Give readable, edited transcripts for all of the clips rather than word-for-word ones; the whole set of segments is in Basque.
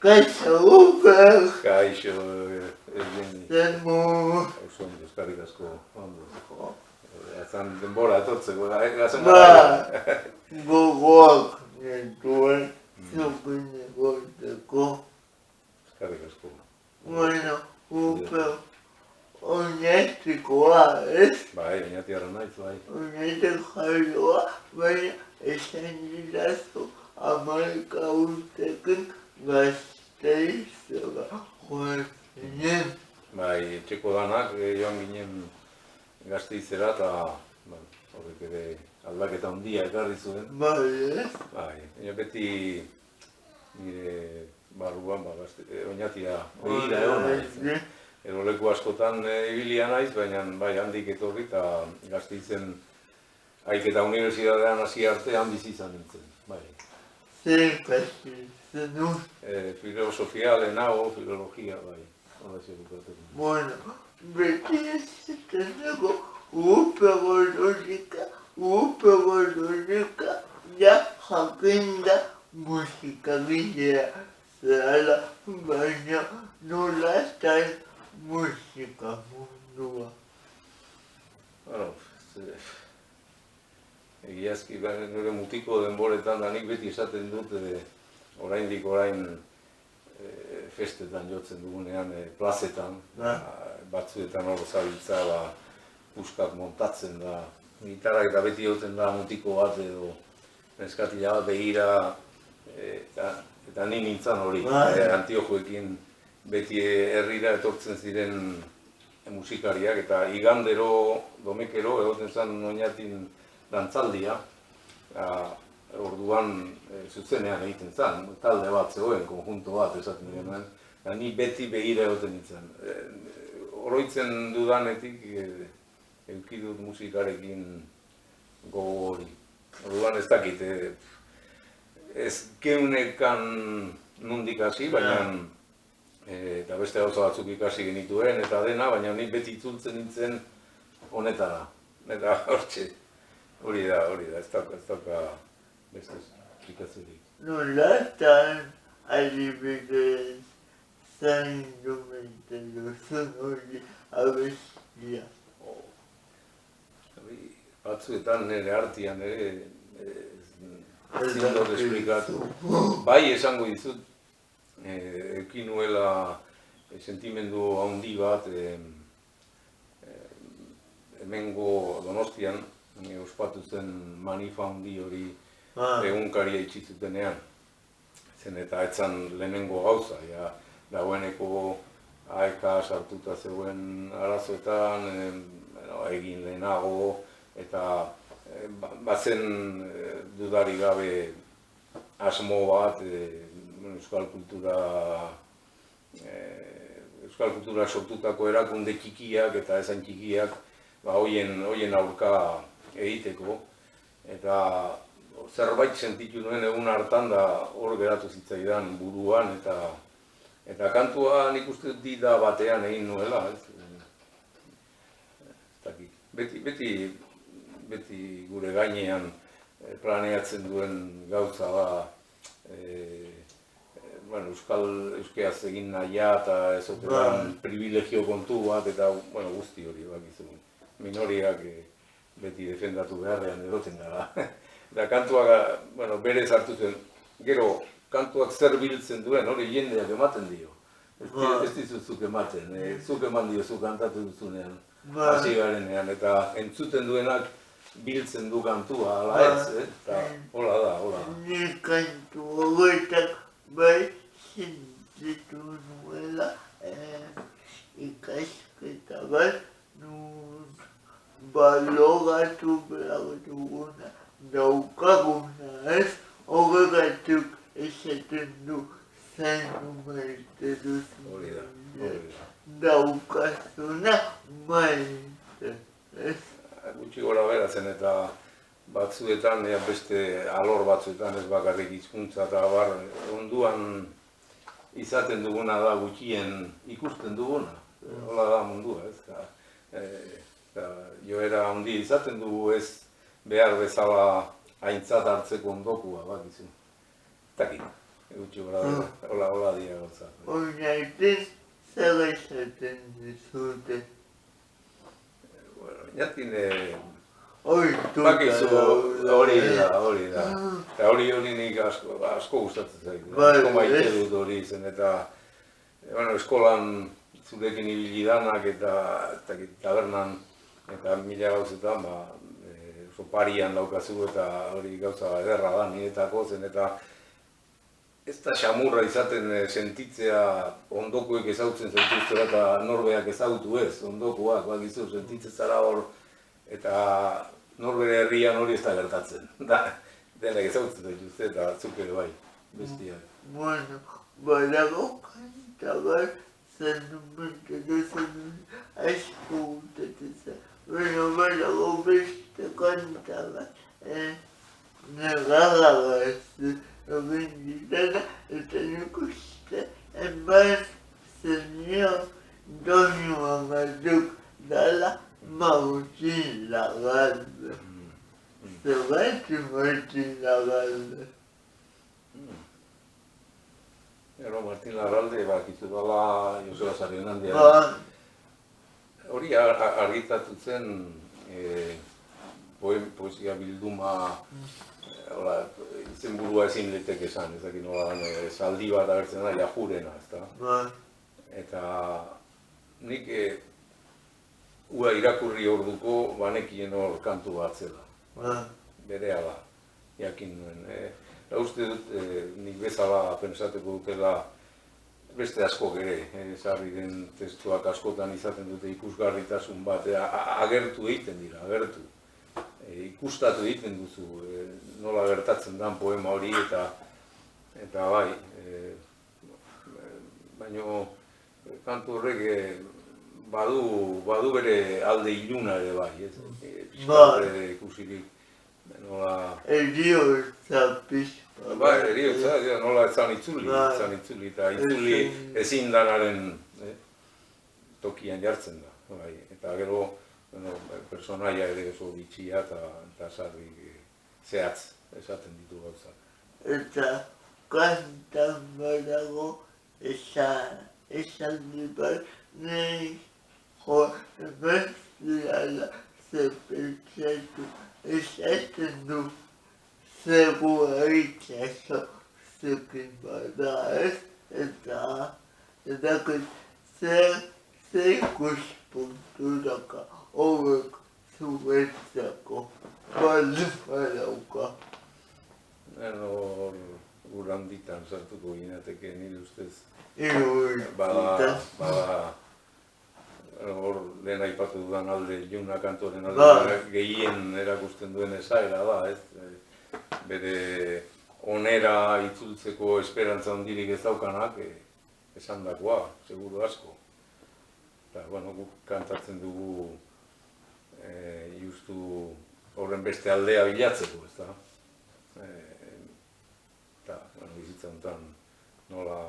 Kaixo, Uper! Kaixo, Evgeni. Zemo! Oso ondo, eskarrik asko ondo. Ezan denbora etortzeko, gazen Ba, gara. gogoak nituen, zukin egoteko. Eskarrik asko. Bueno, Uper, oinetikoa, ez? Bai, oinatiarra naiz, bai. Oinetik jaioa, baina esan didazu Amerika urtekin Gasteizera joan ginen. Bai, etxeko danak joan ginen Gasteizera eta horrek ere aldaketa handia ekarri zuen. Bai, ez? Bai, baina beti nire barruan oinatia begira egon naiz. Edo leku askotan ibilia naiz, baina bai handik etorri eta Gasteizen haik eta unibertsitatean hasi artean bizi izan nintzen. Bai. Zer ikasi zenuen? Filosofia lehenago, filologia, bai. Bueno, beti ez zeneko upegologika, ja jakinda musikagilea zela, baina nolatan musika mundua. Bueno, egiazki, nire mutiko denboretan da nik beti esaten dut oraindik orain festetan jotzen dugunean, plazetan, batzuetan hor zabiltza, puskak montatzen da, gitarrak eta beti joten da mutiko bat edo neskatila bat begira, eta ni nintzen hori, Antiojoekin beti herrira etortzen ziren musikariak, eta igandero, domekero, egoten zen Oñatin dantzaldia, orduan zuzenean egiten zen, talde bat zegoen, konjunto bat esaten genuen, eta ni beti begira egoten nintzen. Oroitzen dudanetik eduki dut musikarekin gogo hori. Orduan ez dakit, ez geunekan nondik hasi, baina eta beste gauza batzuk ikasi genituen eta dena, baina ni beti itzultzen nintzen honetara. Eta hortxe, hori da, ez dauka beste esplikaziorik. Nolatan adibidez zain dumenten duzun hori abestia. Batzuetan nire artean ere ezin dut esplikatu. Bai esango dizut, euki nuela sentimendu handi bat hemengo Donostian ospatu zen manifa handi hori egunkaria itxi zutenean. Zen eta etzan lehenengo gauza, dagoeneko aeka sartuta zegoen arazoetan, egin lehenago, eta bazen dudari gabe asmo bat euskal kultura sortutako erakunde txikiak eta esan txikiak hoien aurka egiteko, eta zerbait sentitu nuen egun hartan da hor geratu zitzaidan buruan, eta kantua nik uste dut da batean egin nuela, beti gure gainean planeatzen duen gauza da euskeaz egin nahia eta ezotean privilegio kontu bat eta guzti hori bakizu. Minoriak beti defendatu beharrean edoten gara. Eta kantuak berez hartu zen, gero kantuak zer biltzen duen, hori jendeak ematen dio. Ez dizuzuk ematen, zuk eman diozu kantatu duzunean, hasi garenean, eta entzuten duenak biltzen du kantua, ala ez, eta hola da. Ni kantu horretak bai sentitu nuela ikasketa bat nun balogatu behar duguna daukaguna ez, horregatik esaten du zain maite duzu daukazuna maite ez. Gutxi gora bera zen eta batzuetan, beste alor batzuetan ez bakarrik hizkuntza eta onduan izaten duguna da gutxien ikusten duguna. Hola da mundua, ez? Joera handi izaten dugu ez behar bezala aintzat hartzeko ondokua, bakizu. Takit. gutxi gora, hola dira gauza. Oinaiten zer esaten dizute. Bueno, inatin, Ohituta hori da. Eta hori nik asko gustatzen zait. Asko maite dut hori zen, eta eskolan zurekin ibili danak eta tabernan eta mila gauzetan, oso parian daukazu eta hori gauza ederra da niretako zen, eta ez da xamurra izaten sentitzea ondokoek ezautzen zaituztera eta norbeak ezautu ez, ondokoak, bakizu, sentitzen zara hor, eta norbere herrian hori ez da gertatzen. Denak ezautzen zaituzte eta zuk ere bai, bestiak. Bueno, badago kanta bat zen numentatu zen asko gustatzen zen. Badago beste kanta bat, negara bat egin ditana, eta nik uste eman zenio Doinu Amaduk dala Martin Lagarde. Zergatik Martin Lagarde? Martin Larralde, bakizu dela Joseba Sarrionandia. Hori argitatu zen poesia bilduma, izenburua ezin liteke esan, ez dakit nola zaldi bat agertzen da, Jajurena, ezta? Eta nik ua irakurri orduko banekien hor kantu bat zela. Berehala, jakin nuen. Uste dut, nik bezala pentsatuko dutela beste askok ere, sarri den testuak askotan izaten dute ikusgarritasun bat, agertu egiten dira, agertu. Ikustatu egiten duzu, nola gertatzen den poema hori eta bai, baina kantu horrek badu bere alde iluna ere bai, pixkat ikusirik. Eriotza pixka. Bai, eriotza, nola etzan itzuli, eta itzuli ezin danaren tokian jartzen da. Eta gero, personaia ere oso bitxia eta sarri zehatz esaten ditu gauzak. Eta kantan badago esan bat nahi emaztiala zepeltzatu esaten du zegua itxaso zekin bada ez, eta zer ikuspuntu daka horrek zuretzako badauka. Ur handitan sartuko ginateke nire ustez. Bada. Hor lehen aipatu dudan alde iluna kantoren alde gehien erakusten duen esaera da, ez? Bere onera itzultzeko esperantza handirik ez daukanak esandakoa, seguru asko. Eta, guk kantatzen dugu justu horren beste aldea bilatzeko, ez da? Eta, bizitza honetan nola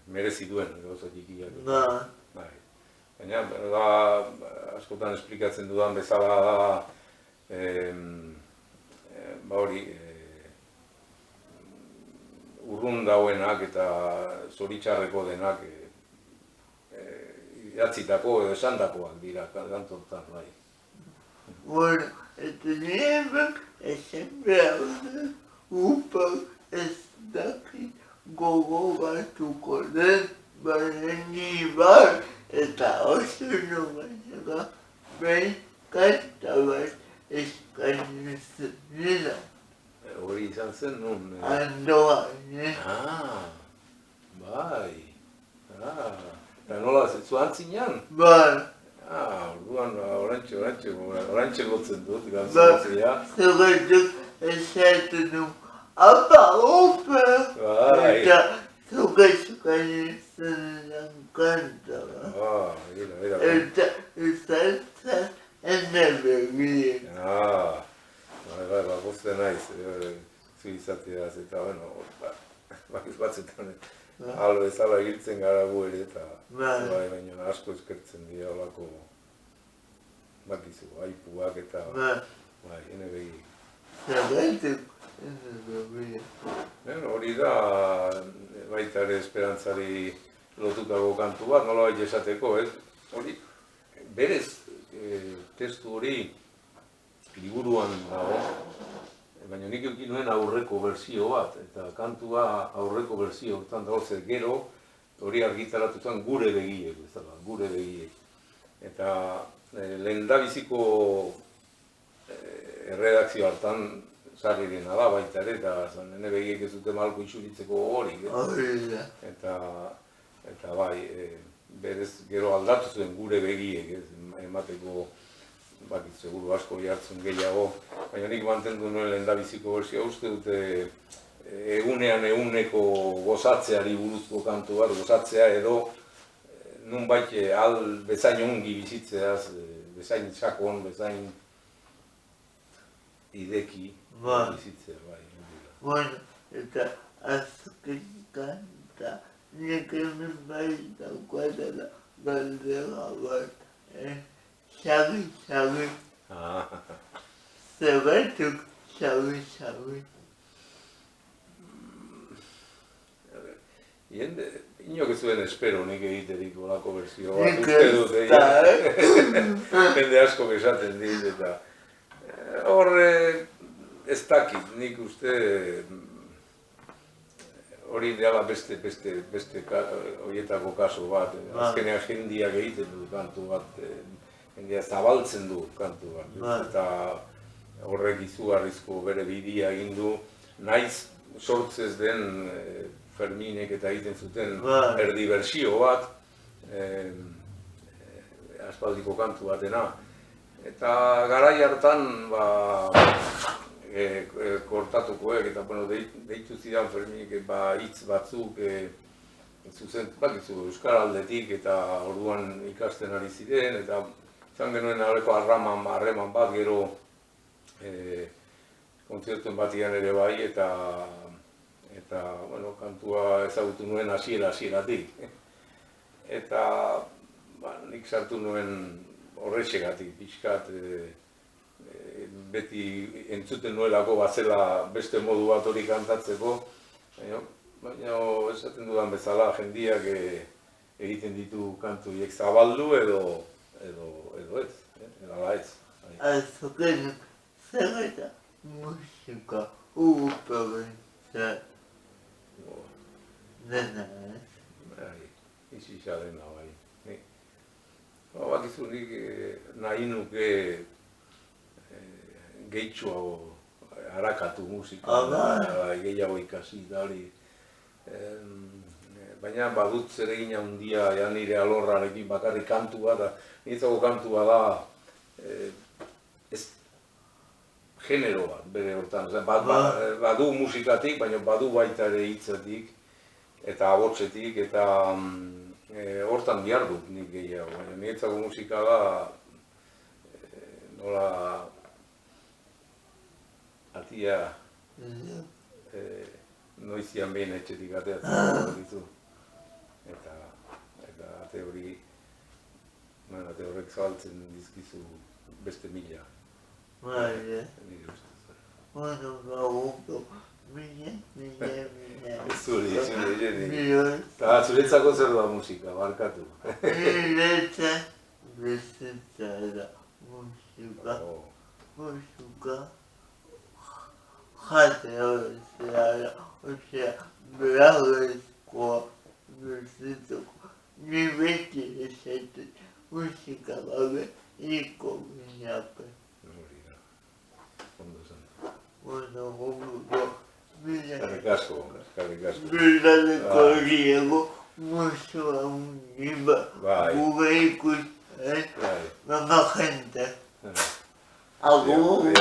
merezi duen gauza txikiak. Baina, askotan esplikatzen dudan bezala da, hori, urrun dauenak eta zoritxarreko denak idatzitako edo esandakoak dira kantortan, bai. Bueno, eta nireak esan behar da, upak ez dakit gogoratuko den, baina ni bai, eta oso nubatzaka behin kanta bat eskaintzen nila. Hori izan zen nun? Andoan, Bai. Eta nola zuan zinean? Bai. Orduan, orantxe gotzen dut, gantzazia. Zergatik esaten du, apa, opa! Eta zugaizkaintzen lan kanta bat. Eta izan ene begien. Bai, gozten naiz, zu izateaz, eta, batzetan aldo ezala hiltzen gara gu ere, eta baina asko eskertzen dira olako, bakizu, aipuak eta, ene begi. Zergatik Hori da, baita ere esperantzari lotutako kantu bat, nolabait esateko, ez? Hori, berez, testu hori liburuan dago, baina nik eukin nuen aurreko berzio bat, eta kantua aurreko berzio hortan dago, zer gero hori argitaratu zen gure begiek, bezala, gure begiek. Eta lehendabiziko erredakzio hartan sarri dena da baita ere, eta nene begiek ez dute malko isuritzeko hori. Eta bai, berez gero aldatu zuen gure begiek, emateko bakit seguru asko jartzen gehiago, baina nik mantendu nuen lehendabiziko berzioa, uste dute eguneko gozatzeari buruzko kantu bat, gozatzea edo nunbait bezain ongi bizitzeaz, bezain sakon, bezain ideki bizitzea, bai. Bueno, eta azken kanta, nik hemen bai daukatzela galdera bat, Xabi. Zergatik Xabi. Inok ez zuen espero nik egiterik olako berzio bat, uste dute, jende asko esaten dit, eta horre ez dakit, nik uste hori dela beste horietako kaso bat, azkenean jendiak egiten du kantu bat, jendia zabaltzen du kantu bat, eta horrek izugarrizko bere bidia egin du, naiz sortzez den Ferminek eta egiten zuten erdi bersio bat, aspaldiko kantu batena. Eta garai hartan, kortatukoek eta deitu zidan Ferminek hitz batzuk zuzen, bakizu, euskaraldetik eta orduan ikasten ari ziren, eta izan genuen horreko harreman bat gero kontzertuen batian ere bai, eta kantua ezagutu nuen hasieratik. Eta nik sartu nuen horrexegatik, pixkat beti entzuten nuelako bazela beste modu bat hori kantatzeko, baina esaten dudan bezala jendiak egiten ditu kantu horiek zabaldu edo ez, ala ez. Azken, zer eta musika upabentzat dena, Izisa dena bai. Bakizu nik nahi nuke gehitxoago harakatu musika, gehiago ikasi da hori. Baina badut zeregin handia nire alorrarekin bakarrik kantua da, niretzako kantua da genero bat, bere hortan. Badu musikatik, baina badu baita ere hitzatik eta abotsetik, eta hortan dihardut nik gehiago. Baina niretzako musika da nola atia noizian behin etxetik ateatzen ditu. Eta ate horrek zabaltzen dizkizu beste mila. Vale. Bueno, gauko, mila. Zuri, eta zuretzako zer da musika, barkatu. Niretzat bizitza da musika. Musika jatea bezala, osea, beragozkoa bizitzeko. Ni beti esaten musika gabe niko ginake. Bueno, eskerrik asko. Bilaleko Diego, musu handiba, gure ikusten, nada gente. Agur.